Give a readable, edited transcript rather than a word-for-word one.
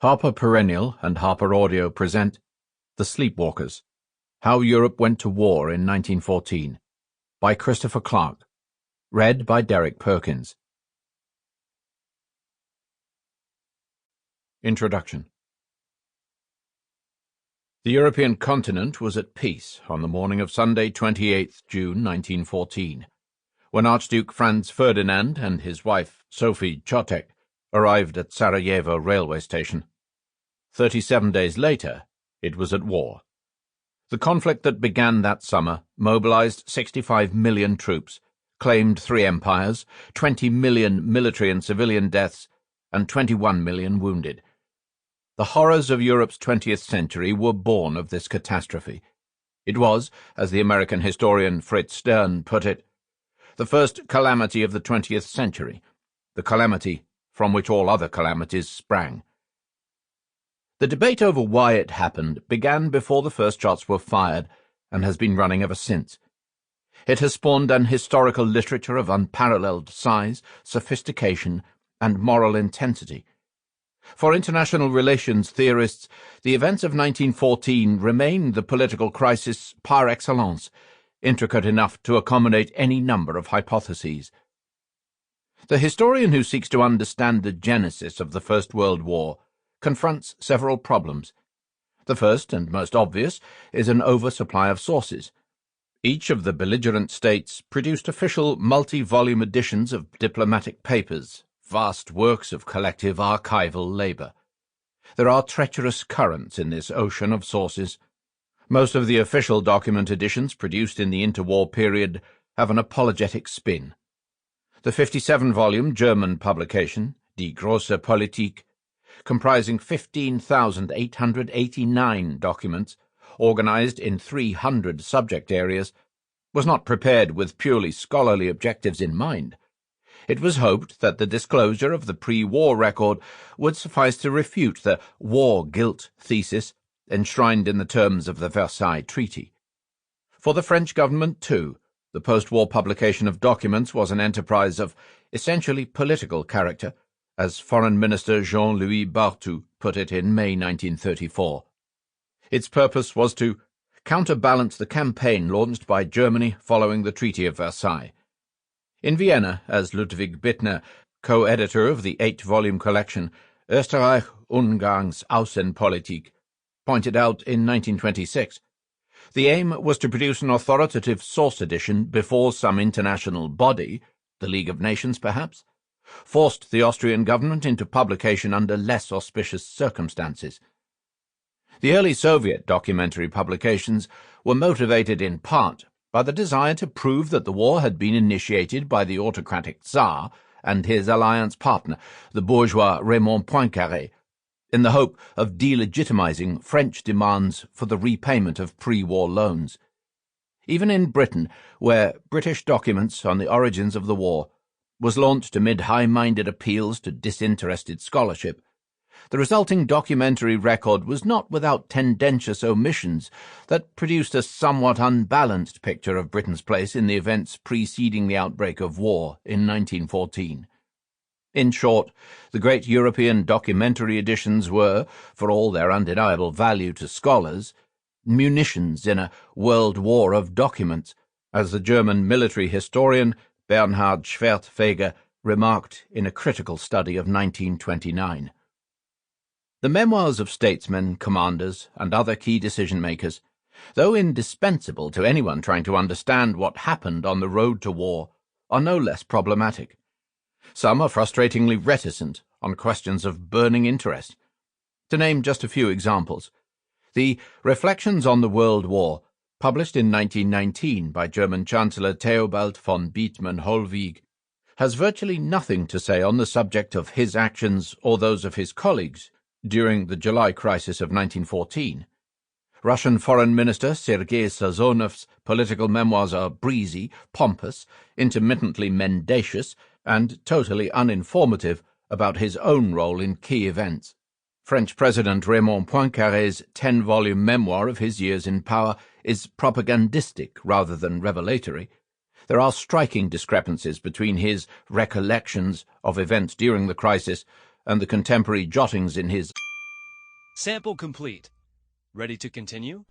Harper Perennial and HarperAudio present The Sleepwalkers, How Europe Went to War in 1914, by Christopher Clark, read by Derek Perkins. Introduction. The European continent was at peace on the morning of Sunday, 28th June 1914, when Archduke Franz Ferdinand and his wife, Sophie Chotek, arrived at Sarajevo railway station. 37 days later, it was at war. The conflict that began that summer mobilized 65 million troops, claimed 3 empires, 20 million military and civilian deaths, and 21 million wounded. The horrors of Europe's 20th century were born of this catastrophe. It was, as the American historian Fritz Stern put it, the first calamity of the 20th century, the calamity from which all other calamities sprang. The debate over why it happened began before the first shots were fired and has been running ever since. It has spawned an historical literature of unparalleled size, sophistication, and moral intensity. For international relations theorists, the events of 1914 remain the political crisis par excellence, intricate enough to accommodate any number of hypotheses. The historian who seeks to understand the genesis of the First World War confronts several problems. The first and most obvious is an oversupply of sources. Each of the belligerent states produced official multi-volume editions of diplomatic papers, vast works of collective archival labor. There are treacherous currents in this ocean of sources. Most of the official document editions produced in the interwar period have an apologetic spin. The 57-volume German publication, Die Große Politik, comprising 15,889 documents, organized in 300 subject areas, was not prepared with purely scholarly objectives in mind. It was hoped that the disclosure of the pre-war record would suffice to refute the war guilt thesis enshrined in the terms of the Versailles Treaty. For the French government, too, the post-war publication of documents was an enterprise of essentially political character, as Foreign Minister Jean-Louis Barthou put it in May 1934. Its purpose was to counterbalance the campaign launched by Germany following the Treaty of Versailles. In Vienna, as Ludwig Bittner, co-editor of the 8-volume collection Österreich-Ungarns Außenpolitik, pointed out in 1926, the aim was to produce an authoritative source edition before some international body, the League of Nations perhaps, forced the Austrian government into publication under less auspicious circumstances. The early Soviet documentary publications were motivated in part by the desire to prove that the war had been initiated by the autocratic Tsar and his alliance partner, the bourgeois Raymond Poincaré, in the hope of delegitimizing French demands for the repayment of pre-war loans. Even in Britain, where British documents on the origins of the war was launched amid high-minded appeals to disinterested scholarship, the resulting documentary record was not without tendentious omissions that produced a somewhat unbalanced picture of Britain's place in the events preceding the outbreak of war in 1914. In short, the great European documentary editions were, for all their undeniable value to scholars, munitions in a world war of documents, as the German military historian Bernhard Schwertfeger remarked in a critical study of 1929. The memoirs of statesmen, commanders, and other key decision-makers, though indispensable to anyone trying to understand what happened on the road to war, are no less problematic. Some are frustratingly reticent on questions of burning interest. To name just a few examples, the Reflections on the World War, published in 1919 by German Chancellor Theobald von Bethmann-Hollweg, has virtually nothing to say on the subject of his actions or those of his colleagues during the July crisis of 1914. Russian Foreign Minister Sergei Sazonov's political memoirs are breezy, pompous, intermittently mendacious, and totally uninformative about his own role in key events. French President Raymond Poincaré's 10-volume memoir of his years in power is propagandistic rather than revelatory. There are striking discrepancies between his recollections of events during the crisis and the contemporary jottings in his Sample complete. Ready to continue?